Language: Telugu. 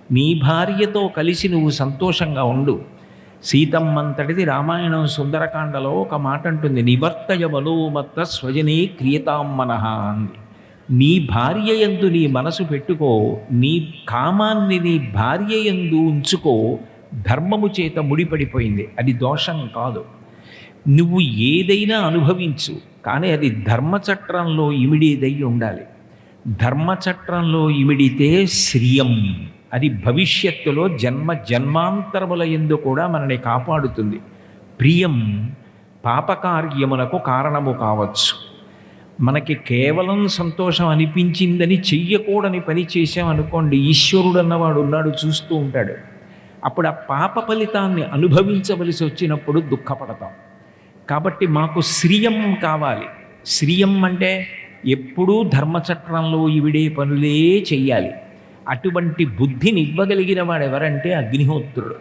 నీ భార్యతో కలిసి నువ్వు సంతోషంగా ఉండు. సీతమ్మంతటిది రామాయణం సుందరకాండలో ఒక మాట అంటుంది, నివర్తయ మనోమత్త స్వజనే క్రియతాం మనః అంది. నీ భార్య యందు నీ మనసు పెట్టుకో, నీ కామాన్ని నీ భార్య యందు ఉంచుకో. ధర్మము చేత ముడిపడిపోయింది, అది దోషం కాదు. నువ్వు ఏదైనా అనుభవించు, కానీ అది ధర్మచట్రంలో ఇమిడేదై ఉండాలి. ధర్మచట్రంలో ఇమిడితే శ్రియం, అది భవిష్యత్తులో జన్మ జన్మాంతరముల యందు కూడా మనని కాపాడుతుంది. ప్రియం పాపకార్యమునకు కారణము కావచ్చు. మనకి కేవలం సంతోషం అనిపించిందని చెయ్యకూడని పని చేసామనుకోండి, ఈశ్వరుడు అన్నవాడు ఉన్నాడు, చూస్తూ ఉంటాడు. అప్పుడు ఆ పాప ఫలితాన్ని అనుభవించవలసి వచ్చినప్పుడు దుఃఖపడతాం. కాబట్టి మాకు శ్రియం కావాలి. శ్రియం అంటే ఎప్పుడూ ధర్మచక్రంలో ఇవిడే పనులే చెయ్యాలి. అటువంటి బుద్ధిని ఇవ్వగలిగిన వాడు ఎవరంటే అగ్నిహోత్రుడు.